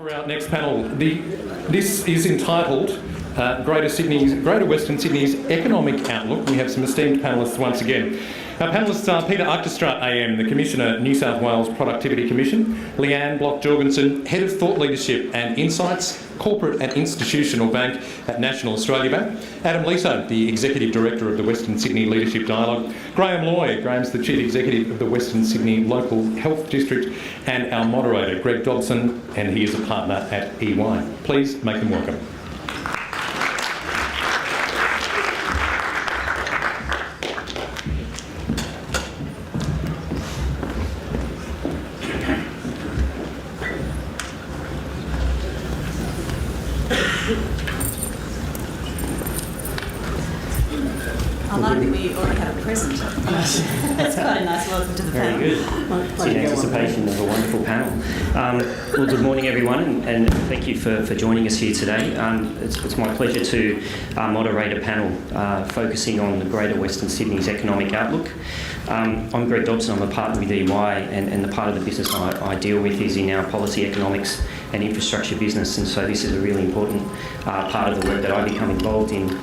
For our next panel, this is entitled Greater Western Sydney's Economic Outlook. We have some esteemed panellists once again. Our panellists are Peter Achterstraat AM, the Commissioner, New South Wales Productivity Commission; Leanne Bloch-Jorgensen, Head of Thought Leadership and Insights, Corporate and Institutional Bank at National Australia Bank; Adam Leto, the Executive Director of the Western Sydney Leadership Dialogue; Graeme's the Chief Executive of the Western Sydney Local Health District; and our moderator, Greg Dobson, and he is a partner at EY. Please make them welcome. I like that we already have a present. That's quite a nice welcome to the panel. Very good. It's in anticipation of a wonderful panel. Well, good morning, everyone, and thank you for joining us here today. It's my pleasure to moderate a panel focusing on the Greater Western Sydney's economic outlook. I'm Greg Dobson. I'm a partner with EY, and the part of the business I deal with is in our policy, economics and infrastructure business, and so this is a really important part of the work that I become involved in.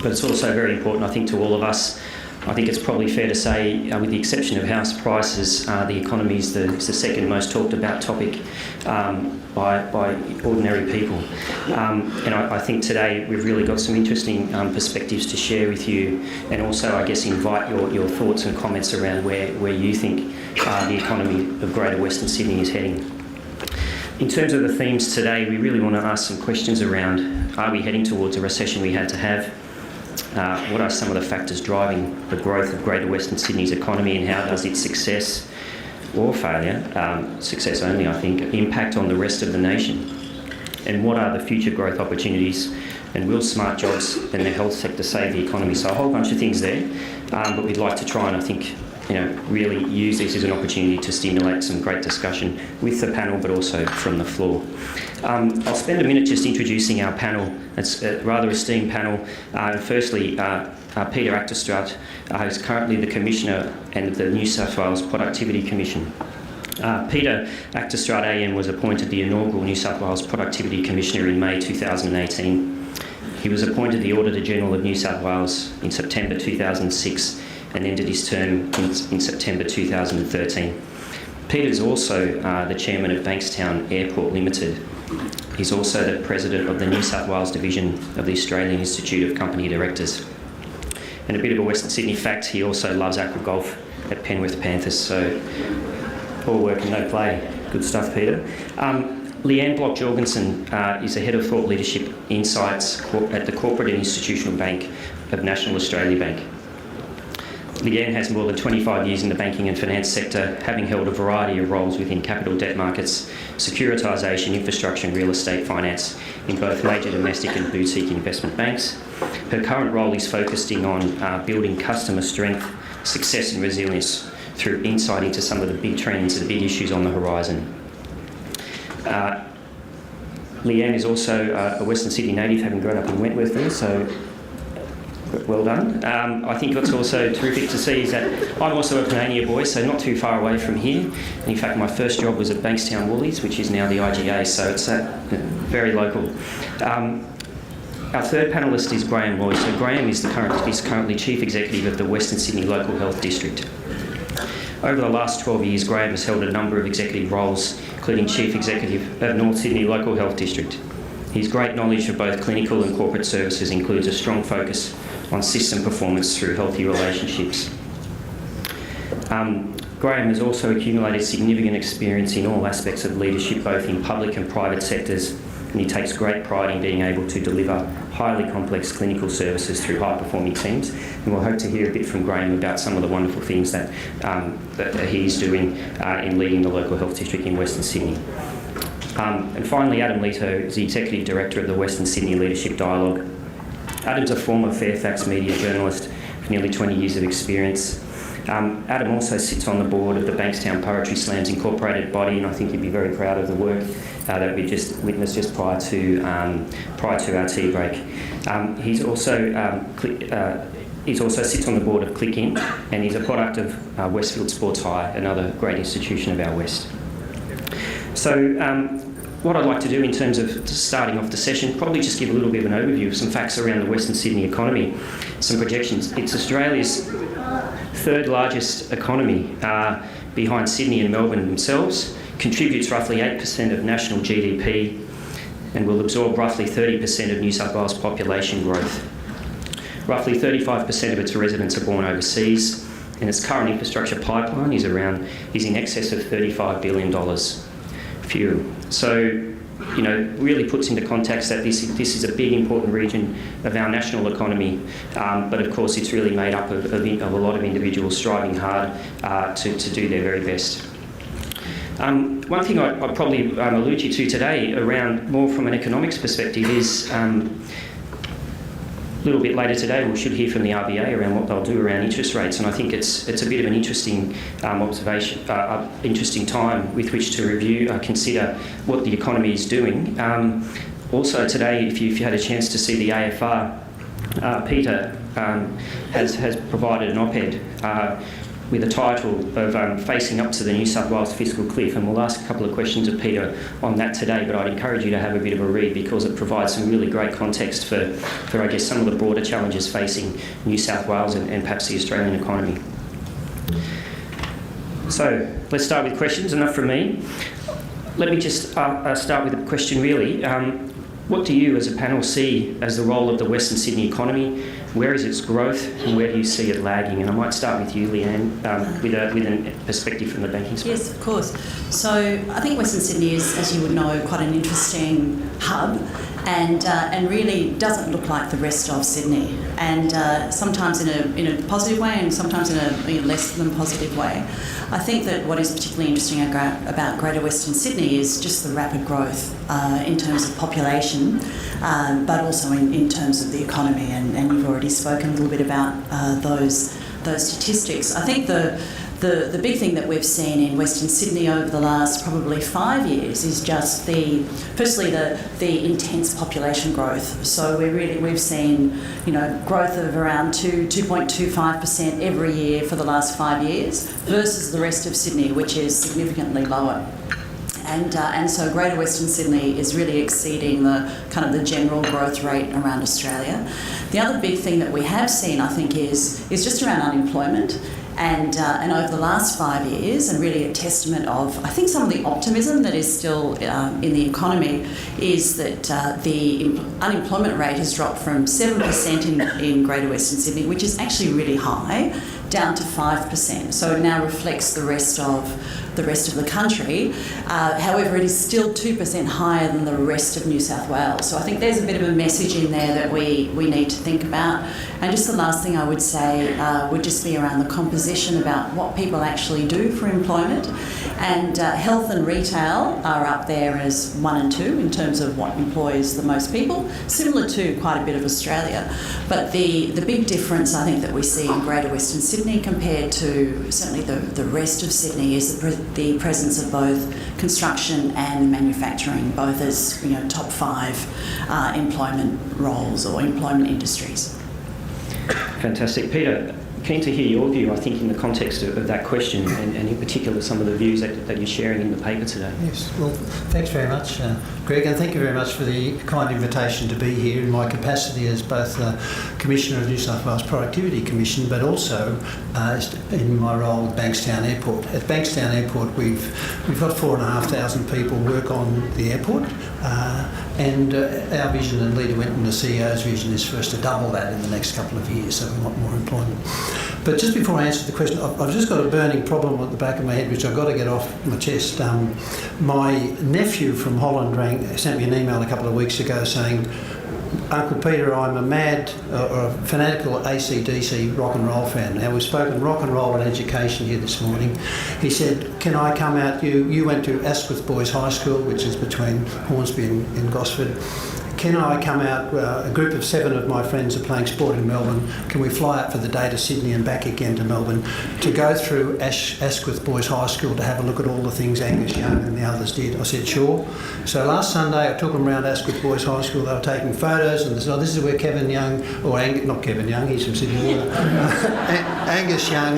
But it's also very important, I think, to all of us. I think it's probably fair to say, with the exception of house prices, the economy is the second most talked about topic by ordinary people. And I think today we've really got some interesting perspectives to share with you, and also, I guess, invite your thoughts and comments around where you think the economy of Greater Western Sydney is heading. In terms of the themes today, we really want to ask some questions around, are we heading towards a recession we had to have? What are some of the factors driving the growth of Greater Western Sydney's economy, and how does its success or failure, success only I think, impact on the rest of the nation? And what are the future growth opportunities, and will smart jobs and the health sector save the economy? So a whole bunch of things there, but we'd like to try and, I think, really use this as an opportunity to stimulate some great discussion with the panel, but also from the floor. I'll spend a minute just introducing our panel. It's a rather esteemed panel. Firstly, Peter Achterstraat, who's currently the Commissioner and the New South Wales Productivity Commission. Peter Achterstraat AM was appointed the inaugural New South Wales Productivity Commissioner in May 2018. He was appointed the Auditor General of New South Wales in September 2006 and ended his term in September 2013. Peter's also the Chairman of Bankstown Airport Limited. He's also the President of the New South Wales Division of the Australian Institute of Company Directors. And a bit of a Western Sydney fact, he also loves aqua golf at Penrith Panthers, so all work and no play. Good stuff, Peter. Leanne Bloch-Jorgensen is the Head of Thought Leadership Insights at the Corporate and Institutional Bank of National Australia Bank. Leanne has more than 25 years in the banking and finance sector, having held a variety of roles within capital debt markets, securitisation, infrastructure and real estate finance in both major domestic and boutique investment banks. Her current role is focusing on building customer strength, success and resilience through insight into some of the big trends and big issues on the horizon. Leanne is also a Western Sydney native, having grown up in Wentworth there, so well done. I think what's also terrific to see is that I'm also a Panania boy, so not too far away from here. And in fact, my first job was at Bankstown Woolies, which is now the IGA, so it's very local. Our third panellist is Graeme. So Graeme is currently Chief Executive of the Western Sydney Local Health District. Over the last 12 years, Graeme has held a number of executive roles, including Chief Executive of North Sydney Local Health District. His great knowledge of both clinical and corporate services includes a strong focus on system performance through healthy relationships. Graeme has also accumulated significant experience in all aspects of leadership, both in public and private sectors, and he takes great pride in being able to deliver highly complex clinical services through high-performing teams. And we'll hope to hear a bit from Graeme about some of the wonderful things that he's doing in leading the local health district in Western Sydney. And finally, Adam Leto is the Executive Director of the Western Sydney Leadership Dialogue. Adam's a former Fairfax media journalist with nearly 20 years of experience. Adam also sits on the board of the Bankstown Poetry Slams Incorporated body, and I think you'd be very proud of the work that we just witnessed just prior to our tea break. He also sits on the board of Click In, and he's a product of Westfield Sports High, another great institution of our West. So what I'd like to do in terms of starting off the session, probably just give a little bit of an overview of some facts around the Western Sydney economy, some projections. It's Australia's third largest economy behind Sydney and Melbourne themselves, contributes roughly 8% of national GDP, and will absorb roughly 30% of New South Wales population growth. Roughly 35% of its residents are born overseas, and its current infrastructure pipeline is in excess of $35 billion fuel. So, really puts into context that this is a big, important region of our national economy, but of course it's really made up of a lot of individuals striving hard to do their very best. One thing I'd probably allude you to today around more from an economics perspective is a little bit later today we should hear from the RBA around what they'll do around interest rates, and I think it's a bit of an interesting observation, interesting time with which to review, consider what the economy is doing. Also today, if you had a chance to see the AFR, Peter has provided an op-ed with a title of Facing Up to the New South Wales Fiscal Cliff, and we'll ask a couple of questions of Peter on that today, but I'd encourage you to have a bit of a read because it provides some really great context for I guess, some of the broader challenges facing New South Wales and perhaps the Australian economy. So let's start with questions, enough from me. Let me just start with a question really. What do you as a panel see as the role of the Western Sydney economy? Where is its growth and where do you see it lagging? And I might start with you, Leanne, with a perspective from the banking space. Yes, of course. So I think Western Sydney is, as you would know, quite an interesting hub and really doesn't look like the rest of Sydney, and sometimes in a positive way and sometimes in a less than positive way. I think that what is particularly interesting about Greater Western Sydney is just the rapid growth in terms of population, but also in terms of the economy, and you've already spoken a little bit about those statistics. I think the big thing that we've seen in Western Sydney over the last probably 5 years is just firstly the intense population growth. So we've seen growth of around 2.25% every year for the last 5 years versus the rest of Sydney, which is significantly lower. And so Greater Western Sydney is really exceeding the kind of the general growth rate around Australia. The other big thing that we have seen, I think, is just around unemployment. And over the last 5 years, and really a testament of, I think, some of the optimism that is still in the economy, is that the unemployment rate has dropped from 7% in Greater Western Sydney, which is actually really high, down to 5%. So it now reflects the rest of the country. However, it is still 2% higher than the rest of New South Wales. So I think there's a bit of a message in there that we need to think about. And just the last thing I would say would just be around the composition about what people actually do for employment. And health and retail are up there as 1 and 2 in terms of what employs the most people, similar to quite a bit of Australia. But the big difference I think that we see in Greater Western Sydney compared to certainly the rest of Sydney is the presence of both construction and manufacturing, both as top 5 employment roles or employment industries. Fantastic. Peter, keen to hear your view, I think, in the context of that question and in particular some of the views that you're sharing in the paper today. Yes, well, thanks very much, Greg, and thank you very much for the kind invitation to be here in my capacity as both Commissioner of New South Wales Productivity Commission, but also in my role at Bankstown Airport. At Bankstown Airport, we've got 4,500 people work on the airport, and our vision, and Leto Winton, the CEO's vision, is for us to double that in the next couple of years, so we want more employment. But just before I answer the question, I've just got a burning problem at the back of my head, which I've got to get off my chest. My nephew from Holland sent me an email a couple of weeks ago saying, Uncle Peter, I'm a mad or a fanatical AC/DC rock and roll fan. Now, we've spoken rock and roll and education here this morning. He said, can I come out? You went to Asquith Boys High School, which is between Hornsby and Gosford. can I come out, a group of 7 of my friends are playing sport in Melbourne, can we fly up for the day to Sydney and back again to Melbourne to go through Asquith Boys High School to have a look at all the things Angus Young and the others did? I said, sure. So last Sunday I took them around Asquith Boys High School, they were taking photos and they said, oh, this is where Kevin Young, or not Kevin Young, he's from Sydney, Angus Young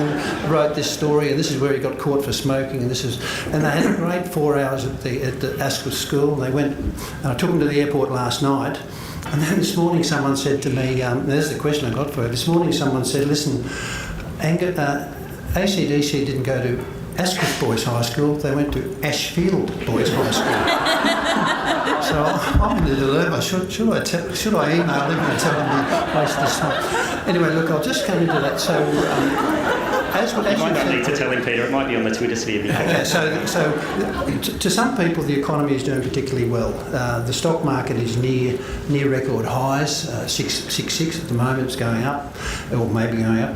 wrote this story, and this is where he got caught for smoking, and they had a great 4 hours at the Asquith school. They went, I took them to the airport last night, and then this morning someone said to me, there's the question I got for you, this morning someone said, listen, ACDC didn't go to Asquith Boys High School, they went to Ashfield Boys High School. So I'm in the dilemma. Should I email him and tell him the place to stop? Anyway, look, I'll just come into that. So, you might not need to tell him, Peter. It might be on the Twitter sphere. Okay, so to some people, the economy is doing particularly well. The stock market is near record highs. 6.6 at the moment. It's going up, or maybe going up.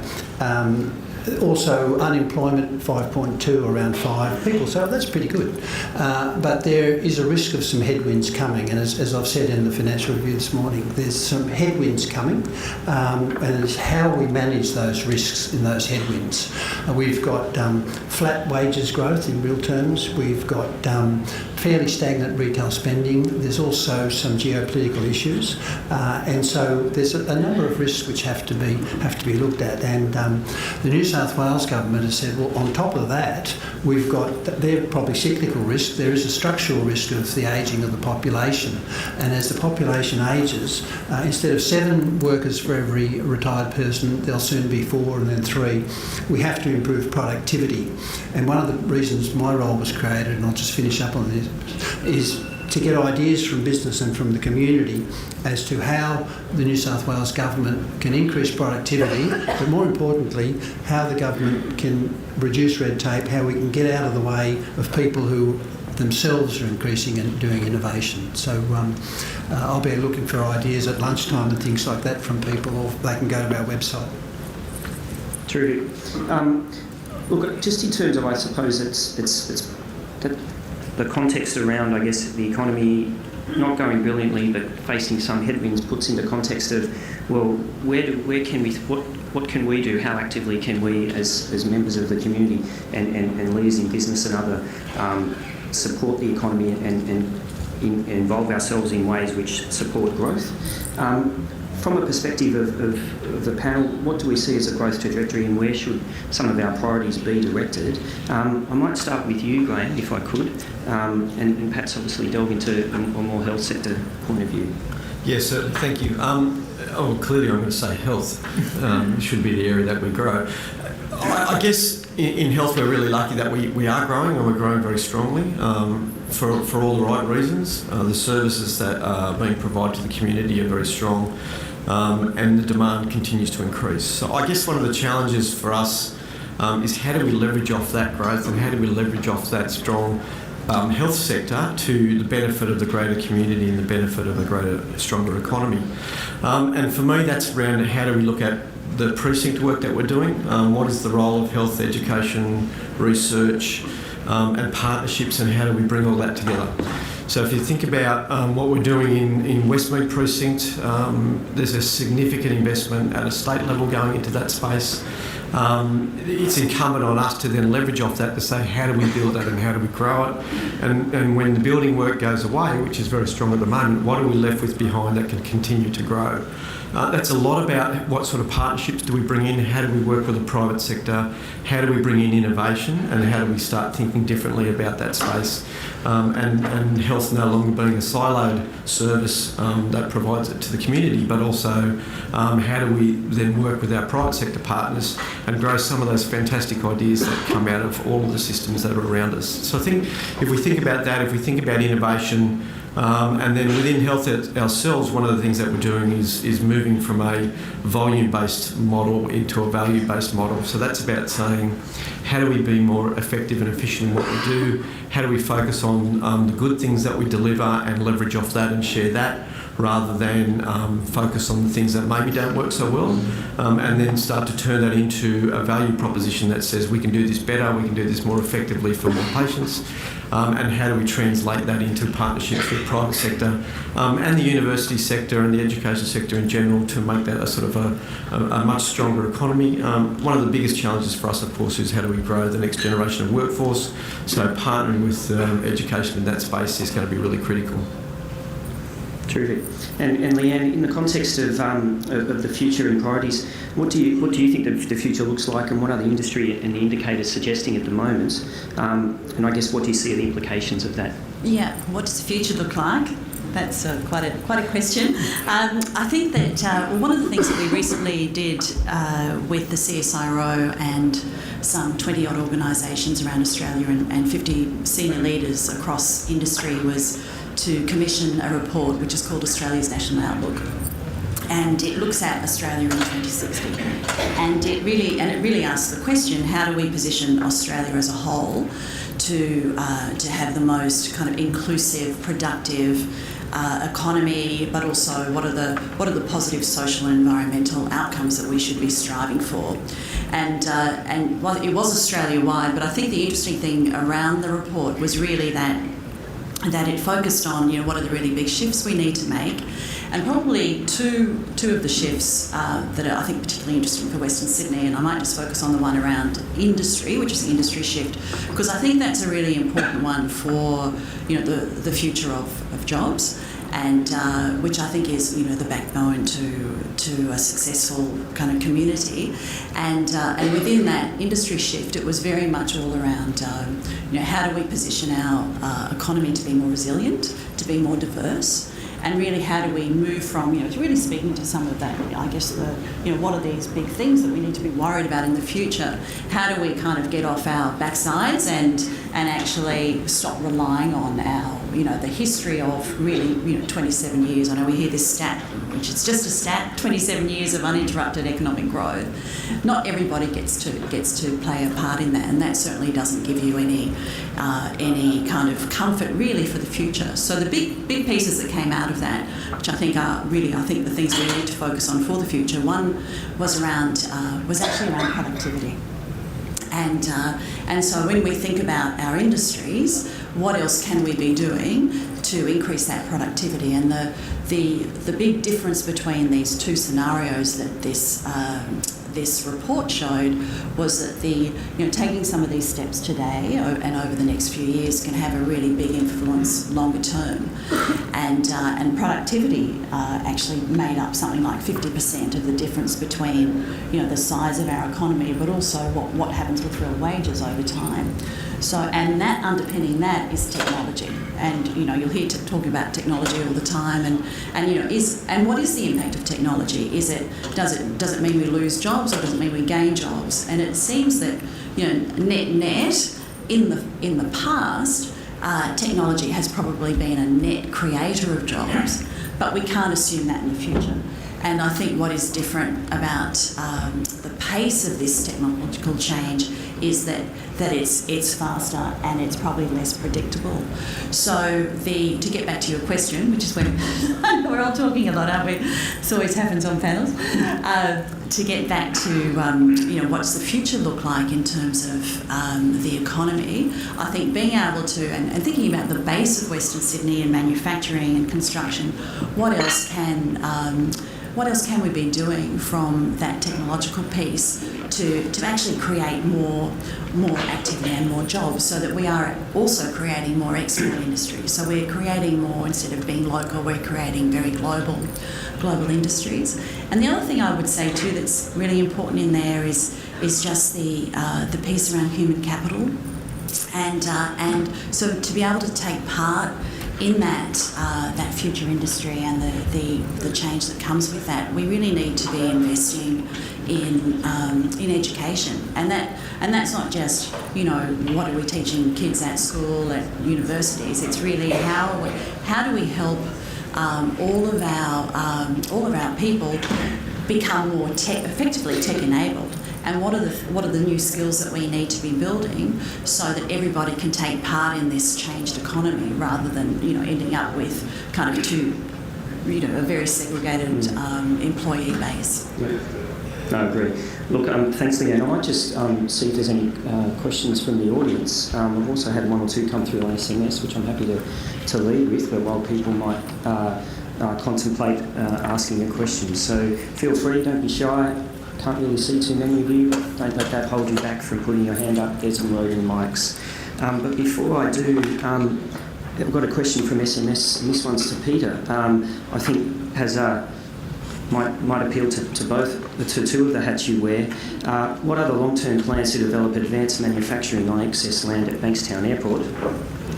Also, unemployment 5.2, around 5 people, so that's pretty good. But there is a risk of some headwinds coming, and as I've said in the financial review this morning, there's some headwinds coming, and it's how we manage those risks in those headwinds. We've got flat wages growth in real terms. We've got fairly stagnant retail spending. There's also some geopolitical issues, and so there's a number of risks which have to be looked at. And the New South Wales government has said, well, on top of that, we've got, they're probably cyclical risk, there is a structural risk of the ageing of the population. And as the population ages, instead of 7 workers for every retired person, there'll soon be 4 and then 3. We have to improve productivity. And one of the reasons my role was created, and I'll just finish up on this, is to get ideas from business and from the community as to how the New South Wales government can increase productivity, but more importantly, how the government can reduce red tape, how we can get out of the way of people who themselves are increasing and doing innovation. So I'll be looking for ideas at lunchtime and things like that from people, or they can go to our website. Terrific. Look, just in terms of, I suppose it's the context around, I guess, the economy not going brilliantly but facing some headwinds puts into context of, well, where can we, what can we do, how actively can we as members of the community and leaders in business and other support the economy and involve ourselves in ways which support growth. From a perspective of the panel, what do we see as a growth trajectory and where should some of our priorities be directed? I might start with you, Graeme, if I could, and perhaps obviously delve into a more health sector point of view. Yes, thank you. Clearly I'm going to say health should be the area that we grow. I guess in health we're really lucky that we are growing, and we're growing very strongly for all the right reasons. The services that are being provided to the community are very strong, and the demand continues to increase. So I guess one of the challenges for us is how do we leverage off that growth, and how do we leverage off that strong health sector to the benefit of the greater community and the benefit of a greater, stronger economy. And for me, that's around how do we look at the precinct work that we're doing, what is the role of health education, research and partnerships, and how do we bring all that together. So if you think about what we're doing in Westmead Precinct, there's a significant investment at a state level going into that space. It's incumbent on us to then leverage off that to say how do we build that and how do we grow it, and when the building work goes away, which is very strong at the moment, what are we left with behind that can continue to grow? That's a lot about what sort of partnerships do we bring in, how do we work with the private sector, how do we bring in innovation, and how do we start thinking differently about that space, and health no longer being a siloed service that provides it to the community, but also how do we then work with our private sector partners and grow some of those fantastic ideas that come out of all of the systems that are around us. So I think if we think about that, if we think about innovation, and then within health ourselves, one of the things that we're doing is moving from a volume-based model into a value-based model. So that's about saying, how do we be more effective and efficient in what we do, how do we focus on the good things that we deliver and leverage off that and share that, rather than focus on the things that maybe don't work so well, and then start to turn that into a value proposition that says we can do this better, we can do this more effectively for more patients, and how do we translate that into partnerships with the private sector and the university sector and the education sector in general to make that a sort of a much stronger economy. One of the biggest challenges for us, of course, is how do we grow the next generation of workforce, so partnering with education in that space is going to be really critical. Terrific. And Leanne, in the context of the future and priorities, what do you think the future looks like, and what are the industry and the indicators suggesting at the moment? And I guess, what do you see are the implications of that? Yeah, what does the future look like? That's quite a question. I think that one of the things that we recently did with the CSIRO and some 20-odd organisations around Australia and 50 senior leaders across industry was to commission a report which is called Australia's National Outlook. And it looks at Australia in 2060. And it really asks the question, how do we position Australia as a whole to have the most kind of inclusive, productive economy, but also what are the positive social and environmental outcomes that we should be striving for? And well, it was Australia-wide, but I think the interesting thing around the report was really that it focused on, what are the really big shifts we need to make, and probably two of the shifts that are, I think, particularly interesting for Western Sydney, and I might just focus on the one around industry, which is the industry shift, because I think that's a really important one for, the future of jobs, and which I think is, the backbone to a successful kind of community, and within that industry shift, it was very much all around, how do we position our economy to be more resilient, to be more diverse, and really how do we move from, to really speaking to some of that, I guess, what are these big things that we need to be worried about in the future? How do we kind of get off our backsides and actually stop relying on our, the history of really, 27 years. I know we hear this stat, which is just a stat, 27 years of uninterrupted economic growth. Not everybody gets to play a part in that, and that certainly doesn't give you any kind of comfort really for the future. So the big pieces that came out of that, which I think are really, the things we need to focus on for the future. One was actually around productivity. And so when we think about our industries, what else can we be doing to increase that productivity? And the big difference between these two scenarios that this report showed was that taking some of these steps today and over the next few years can have a really big influence longer term. And productivity actually made up something like 50% of the difference between the size of our economy, but also what happens with real wages over time. So, and that underpinning that is technology, and you'll hear talking about technology all the time, and what is the impact of technology? Does it mean we lose jobs, or does it mean we gain jobs? And it seems that net in the past, technology has probably been a net creator of jobs, but we can't assume that in the future. And I think what is different about the pace of this technological change is that it's faster and it's probably less predictable. So to get back to your question, which is when we're all talking a lot, aren't we? This always happens on panels. To get back to what's the future look like in terms of the economy, I think being able to and thinking about the base of Western Sydney and manufacturing and construction, what else can we be doing from that technological piece to actually create more activity and more jobs, so that we are also creating more export industry. So we're creating more, instead of being local, we're creating very global industries. And the other thing I would say too that's really important in there is just the piece around human capital, and so to be able to take part in that future industry and the change that comes with that, we really need to be investing in education, and that's not just what are we teaching kids at school, at universities. It's really how do we help all of our people become more effectively tech enabled, and what are the new skills that we need to be building so that everybody can take part in this changed economy, rather than ending up with kind of a very segregated employee base. Yeah. No, I agree. Look, thanks, Leanne. I might just see if there's any questions from the audience. I've also had one or two come through on SMS, which I'm happy to lead with, but while people might contemplate asking a question. So feel free, don't be shy. Can't really see too many of you. Don't let that hold you back from putting your hand up. There's some roving mics. But before I do, I've got a question from SMS, and this one's to Peter. I think has might appeal to two of the hats you wear. What are the long-term plans to develop advanced manufacturing on excess land at Bankstown Airport?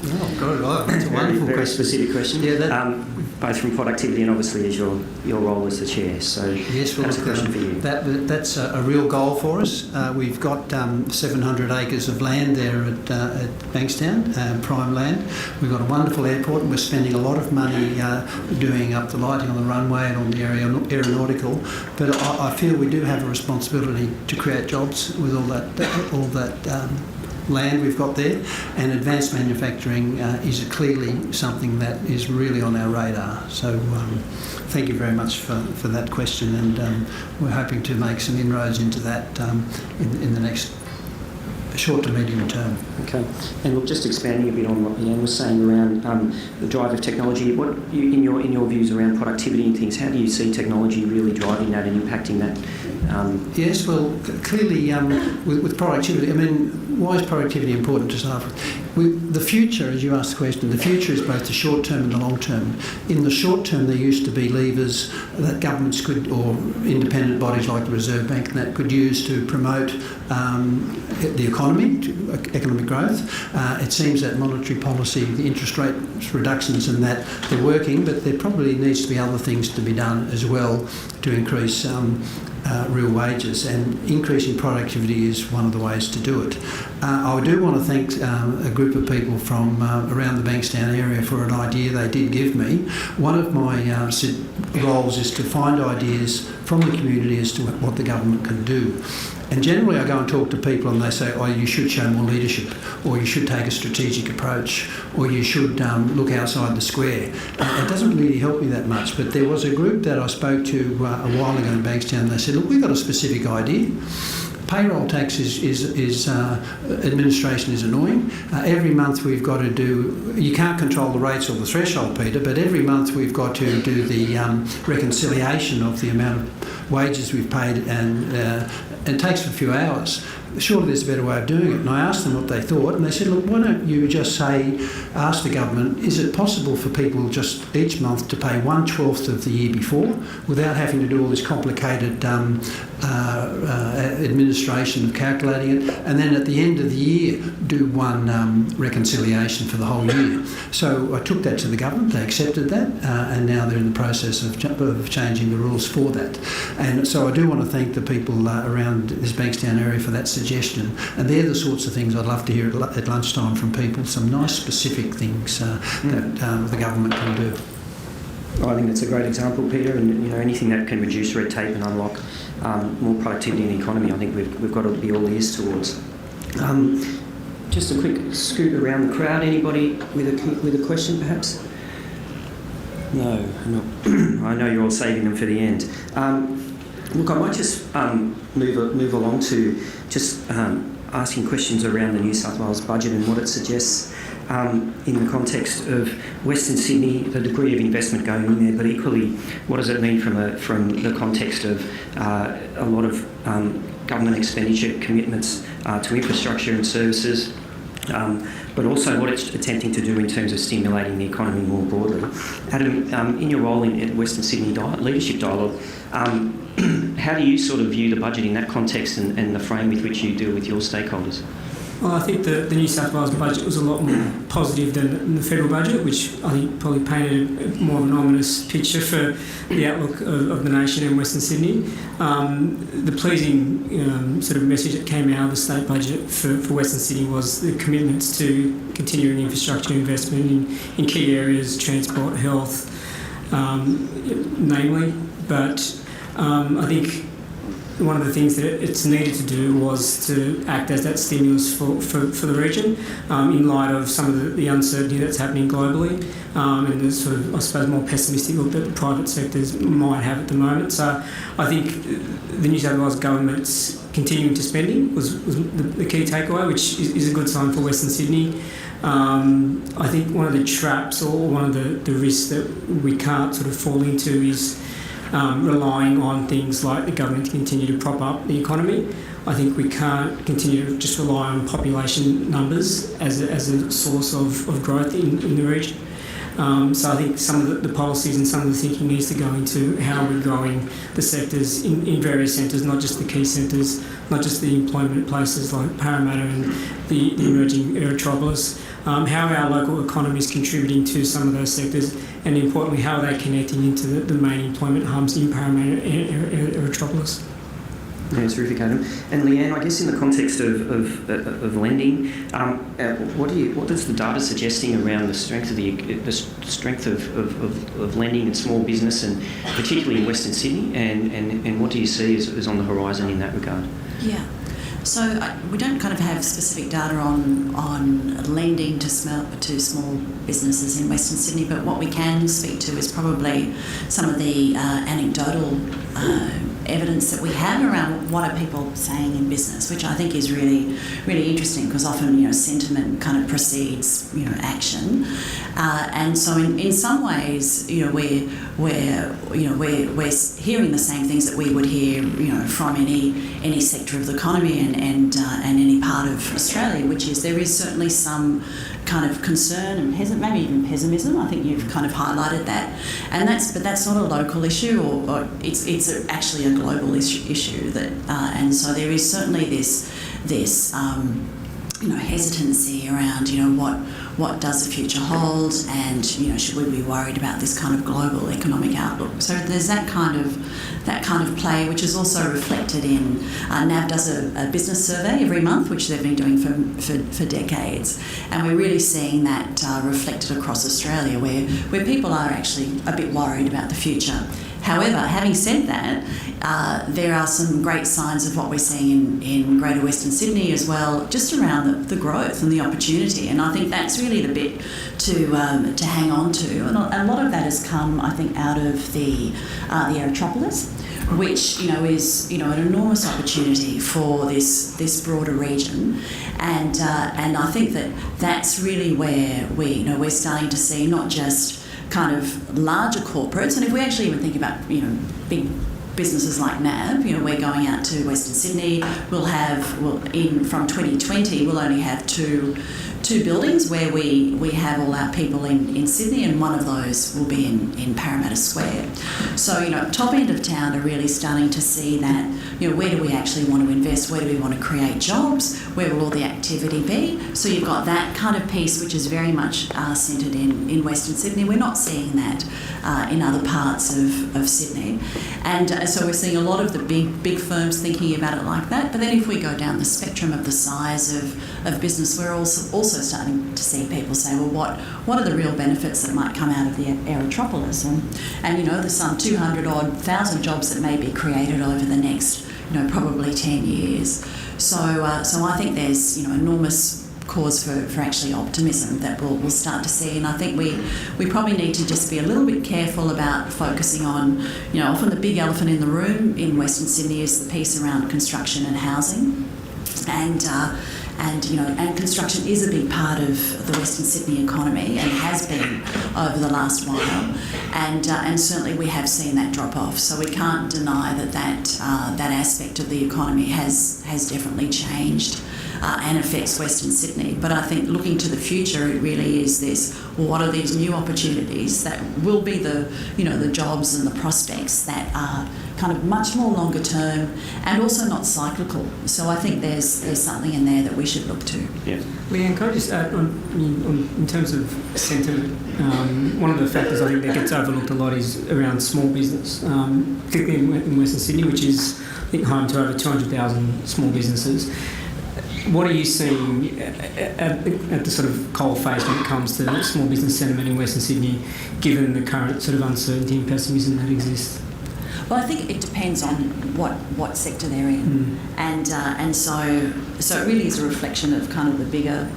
Oh, God, that's a wonderful very question. Specific question. Yeah, both from productivity and obviously as your role as the chair. So yes, well, that's a question for you. That's a real goal for us. We've got 700 acres of land there at Bankstown, prime land. We've got a wonderful airport, and we're spending a lot of money doing up the lighting on the runway and on the aeronautical. But I feel we do have a responsibility to create jobs with all that land we've got there, and advanced manufacturing is clearly something that is really on our radar. So thank you very much for that question, and we're hoping to make some inroads into that in the next short to medium term. Okay, and look, just expanding a bit on what Leanne was saying around the drive of technology. What in your views around productivity and things? How do you see technology really driving that and impacting that? Yes, well, clearly with productivity, I mean, why is productivity important to start with? The future, as you asked the question, the future is both the short term and the long term. In the short term, there used to be levers that governments could, or independent bodies like the Reserve Bank, that could use to promote the economy, economic growth. It seems that monetary policy, the interest rate reductions and that, they're working, but there probably needs to be other things to be done as well to increase real wages, and increasing productivity is one of the ways to do it. I do want to thank a group of people from around the Bankstown area for an idea they did give me. One of my roles is to find ideas from the community as to what the government can do. And generally I go and talk to people and they say, oh, you should show more leadership, or you should take a strategic approach, or you should look outside the square. It doesn't really help me that much, but there was a group that I spoke to a while ago in Bankstown, and they said, look, we've got a specific idea. Payroll tax is administration is annoying. Every month we've got to do, you can't control the rates or the threshold, Peter, but every month we've got to do the reconciliation of the amount of wages we've paid, and it takes a few hours. Surely there's a better way of doing it. And I asked them what they thought, and they said, look, why don't you just ask the government, is it possible for people just each month to pay 1/12 of the year before without having to do all this complicated administration of calculating it, and then at the end of the year do one reconciliation for the whole year? So I took that to the government, they accepted that, and now they're in the process of changing the rules for that. And so I do want to thank the people around this Bankstown area for that suggestion, and they're the sorts of things I'd love to hear at lunchtime from people, some nice specific things that the government can do. I think that's a great example, Peter, and anything that can reduce red tape and unlock more productivity in the economy, I think we've got to be all ears towards. Just a quick scoot around the crowd. Anybody with a question, perhaps? No, not. I know you're all saving them for the end. Look, I might just move along to just asking questions around the New South Wales budget and what it suggests in the context of Western Sydney, the degree of investment going in there, but equally, what does it mean from the context of a lot of government expenditure commitments to infrastructure and services, but also what it's attempting to do in terms of stimulating the economy more broadly. Adam, in your role in Western Sydney Leadership Dialogue, how do you sort of view the budget in that context and the frame with which you deal with your stakeholders? Well, I think the New South Wales budget was a lot more positive than the federal budget, which I think probably painted more of an ominous picture for the outlook of the nation and Western Sydney. The pleasing sort of message that came out of the state budget for Western Sydney was the commitments to continuing infrastructure investment in key areas, transport, health, namely. But I think one of the things that it's needed to do was to act as that stimulus for the region in light of some of the uncertainty that's happening globally and the sort of, I suppose, more pessimistic look that the private sectors might have at the moment. So I think the New South Wales government's continuing to spending was the key takeaway, which is a good sign for Western Sydney. I think one of the traps or one of the risks that we can't sort of fall into is relying on things like the government to continue to prop up the economy. I think we can't continue to just rely on population numbers as a source of growth in the region. So I think some of the policies and some of the thinking needs to go into how we're growing the sectors in various centres, not just the key centres, not just the employment places like Parramatta and the emerging Aerotropolis, how our local economy is contributing to some of those sectors, and importantly, how they're connecting into the main employment hubs in Parramatta and Aerotropolis. Yeah, terrific, Adam. And Leanne, I guess in the context of lending, what is the data suggesting around the strength of lending in small business, and particularly in Western Sydney, and what do you see is on the horizon in that regard? Yeah. So we don't kind of have specific data on lending to small businesses in Western Sydney, but what we can speak to is probably some of the anecdotal evidence that we have around what are people saying in business, which I think is really, really interesting, because often, sentiment kind of precedes, action. And so in some ways, we're hearing the same things that we would hear, from any sector of the economy and any part of Australia, which is there is certainly some kind of concern and maybe even pessimism. I think you've kind of highlighted that, and that's not a local issue, or it's actually a global issue that, and so there is certainly this hesitancy around what does the future hold, and should we be worried about this kind of global economic outlook. So there's that kind of play, which is also reflected in NAB does a business survey every month, which they've been doing for decades, and we're really seeing that reflected across Australia, where people are actually a bit worried about the future. However, having said that, there are some great signs of what we're seeing in Greater Western Sydney as well, just around the growth and the opportunity. And I think that's really the bit to hang on to. And a lot of that has come, I think, out of the Aerotropolis, which is an enormous opportunity for this broader region, and I think that's really where we're starting to see not just kind of larger corporates, and if we actually even think about big businesses like NAB, we're going out to Western Sydney. From 2020 we'll only have two buildings where we have all our people in Sydney, and one of those will be in Parramatta Square. So top end of town are really starting to see that where do we actually want to invest, where do we want to create jobs, where will all the activity be. So you've got that kind of piece which is very much centred in Western Sydney. We're not seeing that in other parts of Sydney, and so we're seeing a lot of the big firms thinking about it like that. But then if we go down the spectrum of the size of business, we're also starting to see people say, well, what are the real benefits that might come out of the Aerotropolis, and there's some 200,000 jobs that may be created over the next probably 10 years. So I think there's enormous cause for actually optimism that we'll start to see, and I think we probably need to just be a little bit careful about focusing on often the big elephant in the room in Western Sydney is the piece around construction and housing, and construction is a big part of the Western Sydney economy and has been over the last while, and certainly we have seen that drop off. So we can't deny that aspect of the economy has definitely changed and affects Western Sydney. But I think looking to the future, it really is this: what are these new opportunities that will be the jobs and the prospects that are kind of much more longer term and also not cyclical. So I think there's something in there that we should look to. Yeah. Leanne, can I just add in terms of sentiment, one of the factors I think that gets overlooked a lot is around small business, particularly in Western Sydney, which is I think home to over 200,000 small businesses. What are you seeing at the sort of coalface when it comes to small business sentiment in Western Sydney, given the current sort of uncertainty and pessimism that exists? Well, I think it depends on what sector they're in, and so it really is a reflection of kind of the bigger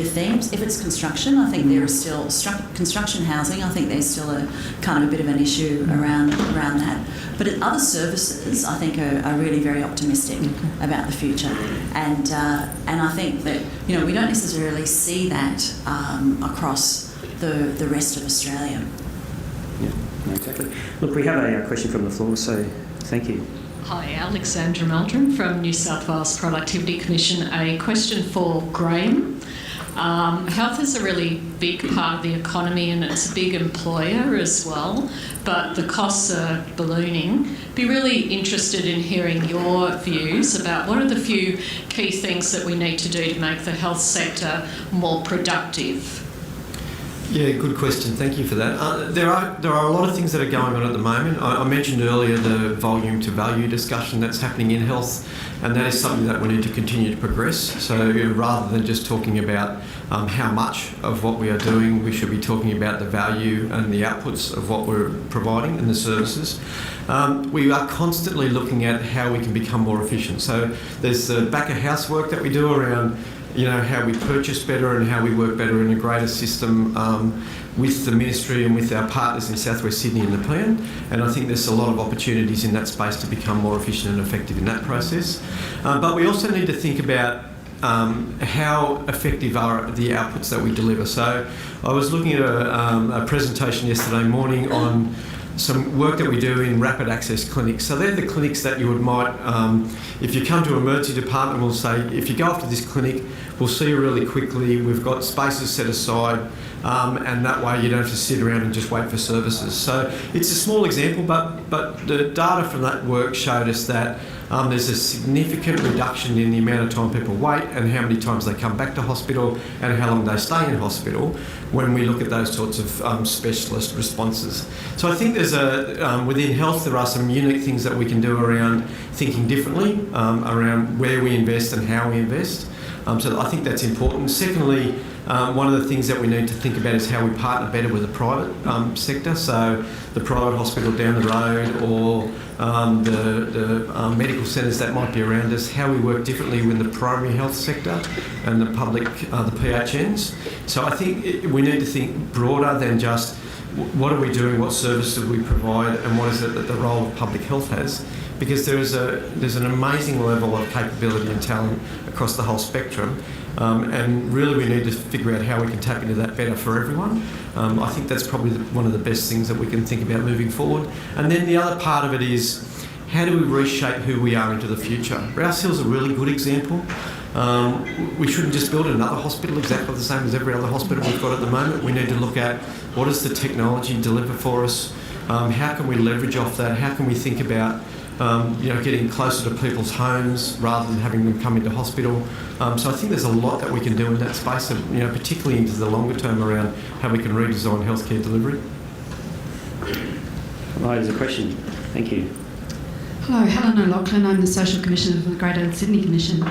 themes. If it's construction, I think there is still construction housing. I think there's still a kind of a bit of an issue around that. But other services, I think, are really very optimistic about the future, and I think that we don't necessarily see that across the rest of Australia. Yeah, exactly. Look, we have a question from the floor, so thank you. Hi, Alexandra Meldrum from New South Wales Productivity Commission. A question for Graeme. Health is a really big part of the economy and it's a big employer as well, but the costs are ballooning. Be really interested in hearing your views about what are the few key things that we need to do to make the health sector more productive. Yeah, good question. Thank you for that. There are a lot of things that are going on at the moment. I mentioned earlier the volume to value discussion that's happening in health, and that is something that we need to continue to progress. So rather than just talking about how much of what we are doing, we should be talking about the value and the outputs of what we're providing and the services. We are constantly looking at how we can become more efficient. So there's the back of house work that we do around how we purchase better and how we work better in a greater system with the ministry and with our partners in South West Sydney in the plan. And I think there's a lot of opportunities in that space to become more efficient and effective in that process. But we also need to think about how effective are the outputs that we deliver. So I was looking at a presentation yesterday morning on some work that we do in rapid access clinics. So they're the clinics that you might, if you come to an emergency department, we'll say, if you go off to this clinic, we'll see you really quickly. We've got spaces set aside, and that way you don't have to sit around and just wait for services. So it's a small example, but the data from that work showed us that there's a significant reduction in the amount of time people wait and how many times they come back to hospital and how long they stay in hospital when we look at those sorts of specialist responses. So I think there's within health there are some unique things that we can do around thinking differently, around where we invest and how we invest. So I think that's important. Secondly, one of the things that we need to think about is how we partner better with the private sector. So the private hospital down the road or the medical centres that might be around us, how we work differently with the primary health sector and the public, the PHNs. So I think we need to think broader than just what are we doing, what services do we provide, and what is it that the role of public health has. Because there's an amazing level of capability and talent across the whole spectrum, and really we need to figure out how we can tap into that better for everyone. I think that's probably one of the best things that we can think about moving forward. And then the other part of it is, how do we reshape who we are into the future? Rouse Hill's a really good example. We shouldn't just build another hospital exactly the same as every other hospital we've got at the moment. We need to look at what does the technology deliver for us? How can we leverage off that? How can we think about getting closer to people's homes rather than having them come into hospital. So I think there's a lot that we can do in that space, particularly into the longer term around how we can redesign healthcare delivery. Hi, there's a question. Thank you. Hello, Helen O'Loughlin. I'm the Social Commissioner for the Greater Sydney Commission.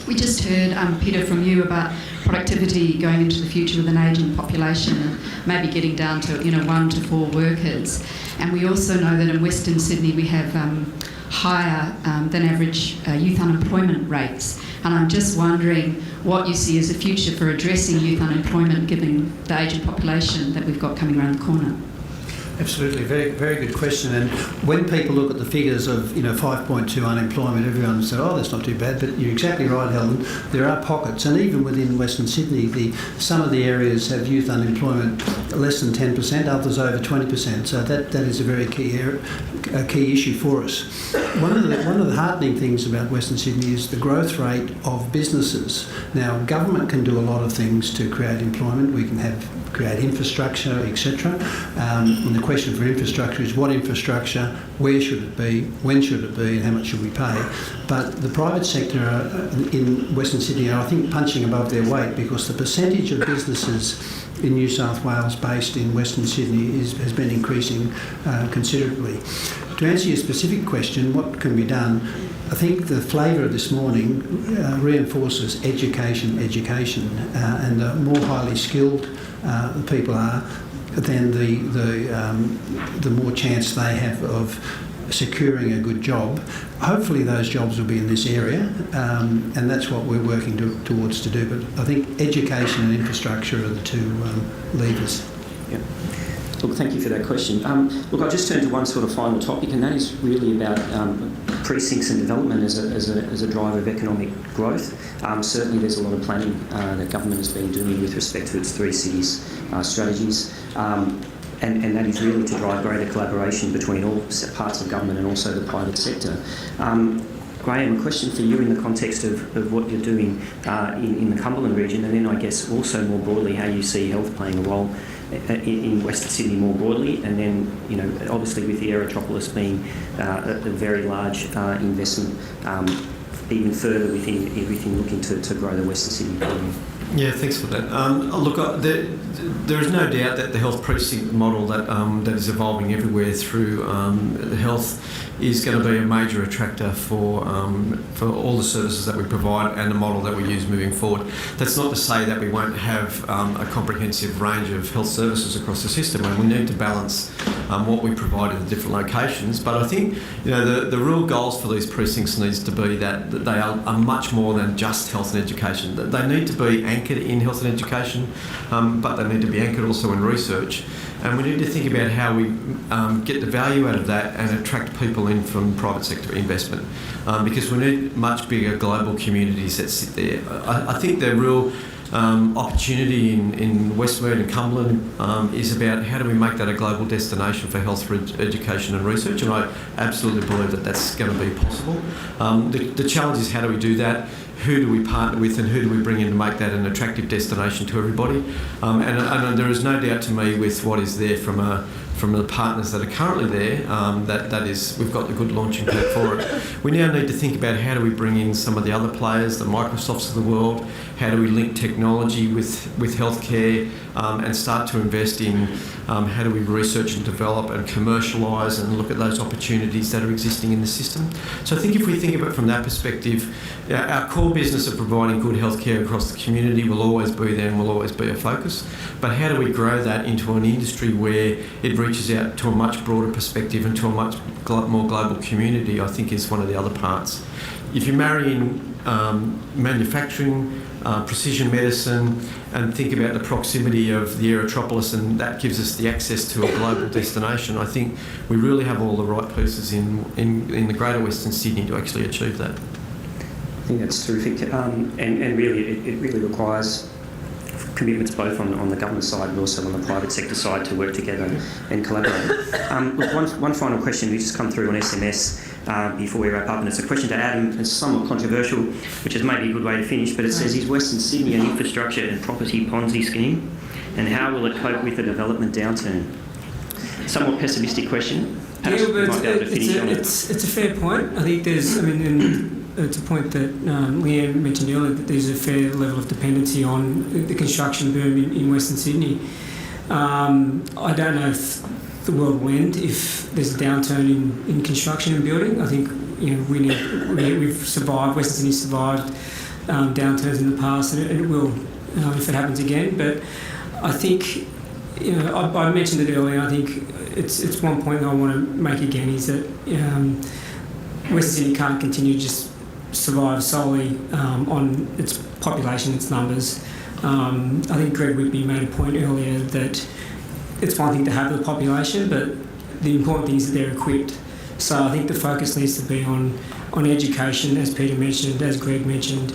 We just heard, Peter, from you about productivity going into the future with an ageing population and maybe getting down to 1 to 4 workers. And we also know that in Western Sydney we have higher than average youth unemployment rates. And I'm just wondering what you see as a future for addressing youth unemployment given the ageing population that we've got coming around the corner. Absolutely, very, very good question. And when people look at the figures of 5.2 unemployment, everyone says, "Oh, that's not too bad." But you're exactly right, Helen. There are pockets, and even within Western Sydney, some of the areas have youth unemployment less than 10%, others over 20%. So that is a very key issue for us. One of the heartening things about Western Sydney is the growth rate of businesses. Now, government can do a lot of things to create employment. We can create infrastructure, etc. And the question for infrastructure is what infrastructure, where should it be, when should it be, and how much should we pay? But the private sector in Western Sydney are, I think, punching above their weight because the percentage of businesses in New South Wales based in Western Sydney has been increasing considerably. To answer your specific question, what can be done? I think the flavour of this morning reinforces education, and the more highly skilled the people are, then the more chance they have of securing a good job. Hopefully those jobs will be in this area, and that's what we're working towards to do. But I think education and infrastructure are the two levers. Yep. Look, thank you for that question. Look, I'll just turn to one sort of final topic, and that is really about precincts and development as a driver of economic growth. Certainly there's a lot of planning that government has been doing with respect to its 3 cities strategies, and that is really to drive greater collaboration between all parts of government and also the private sector. Graeme, a question for you in the context of what you're doing in the Cumberland region, and then I guess also more broadly how you see health playing a role in Western Sydney more broadly, and then obviously with the Aerotropolis being a very large investment, even further within everything looking to grow the Western Sydney economy. Yeah, thanks for that. Look, there is no doubt that the health precinct model that is evolving everywhere through health is going to be a major attractor for all the services that we provide and the model that we use moving forward. That's not to say that we won't have a comprehensive range of health services across the system, and we need to balance what we provide in the different locations. But I think the real goals for these precincts needs to be that they are much more than just health and education. They need to be anchored in health and education, but they need to be anchored also in research. And we need to think about how we get the value out of that and attract people in from private sector investment, because we need much bigger global communities that sit there. I think the real opportunity in Westmead and Cumberland is about how do we make that a global destination for health, education and research, and I absolutely believe that that's going to be possible. The challenge is how do we do that? Who do we partner with and who do we bring in to make that an attractive destination to everybody? And there is no doubt to me with what is there from the partners that are currently there, that is, we've got the good launching pad for it. We now need to think about how do we bring in some of the other players, the Microsofts of the world, how do we link technology with healthcare, and start to invest in how do we research and develop and commercialise and look at those opportunities that are existing in the system. So I think if we think of it from that perspective, our core business of providing good healthcare across the community will always be there and will always be a focus. But how do we grow that into an industry where it reaches out to a much broader perspective and to a much more global community, I think is one of the other parts. If you marry in manufacturing, precision medicine, and think about the proximity of the Aerotropolis, and that gives us the access to a global destination, I think we really have all the right pieces in the greater Western Sydney to actually achieve that. I think that's terrific, and really it really requires commitments both on the government side and also on the private sector side to work together and collaborate. Look, one final question we just come through on SMS before we wrap up, and it's a question to Adam. It's somewhat controversial, which is maybe a good way to finish, but it says, is Western Sydney an infrastructure and property Ponzi scheme, and how will it cope with a development downturn? Somewhat pessimistic question. Perhaps Yeah, but we might be able to finish on it. it's a fair point. I think there's, it's a point that Leanne mentioned earlier, that there's a fair level of dependency on the construction boom in Western Sydney. I don't know if the world will end if there's a downturn in construction and building. I think we've survived. Western Sydney survived downturns in the past, and it will if it happens again. But I think I mentioned it earlier. I think it's one point that I want to make again is that Western Sydney can't continue to just survive solely on its population, its numbers. I think Greg Whitby made a point earlier that it's one thing to have the population, but the important thing is that they're equipped. So I think the focus needs to be on education, as Peter mentioned, as Greg mentioned.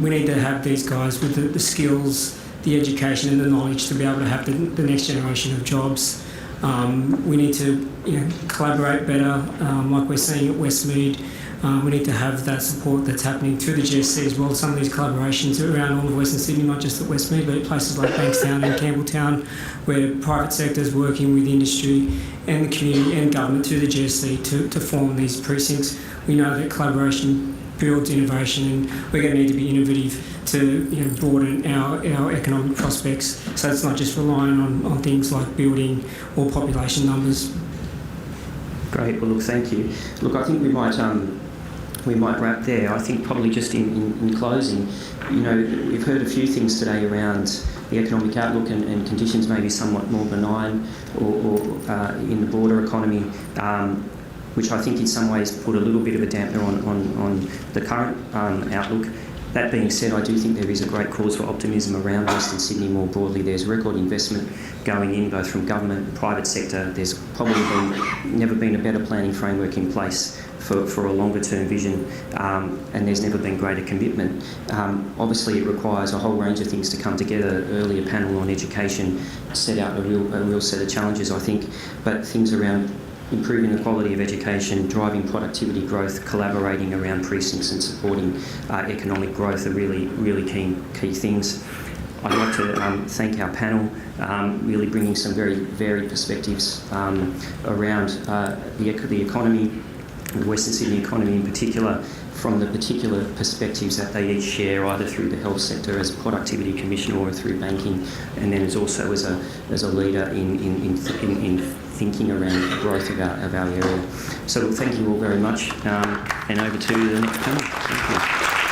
We need to have these guys with the skills, the education and the knowledge to be able to have the next generation of jobs. We need to collaborate better, like we're seeing at Westmead. We need to have that support that's happening through the GSC as well. Some of these collaborations are around all of Western Sydney, not just at Westmead, but places like Bankstown and Campbelltown, where private sector is working with industry and the community and government through the GSC to form these precincts. We know that collaboration builds innovation, and we're going to need to be innovative to broaden our economic prospects. So it's not just relying on things like building or population numbers. Great. Well, look, thank you. Look, I think we might we might wrap there. I think probably just in closing, you know, we've heard a few things today around the economic outlook and conditions maybe somewhat more benign or in the broader economy, which I think in some ways put a little bit of a dampener on the current outlook. That being said, I do think there is a great cause for optimism around Western Sydney more broadly. There's record investment going in, both from government and private sector. There's probably never been a better planning framework in place for a longer term vision, and there's never been greater commitment. Obviously it requires a whole range of things to come together. Earlier panel on education set out a real set of challenges, I think, but things around improving the quality of education, driving productivity growth, collaborating around precincts and supporting economic growth are really key things. I'd like to thank our panel, really bringing some very varied perspectives around the economy, the Western Sydney economy in particular, from the particular perspectives that they each share, either through the health sector as Productivity Commissioner or through banking, and then as also as a leader in thinking around the growth of our area. So thank you all very much, and over to the next panel. Thank you.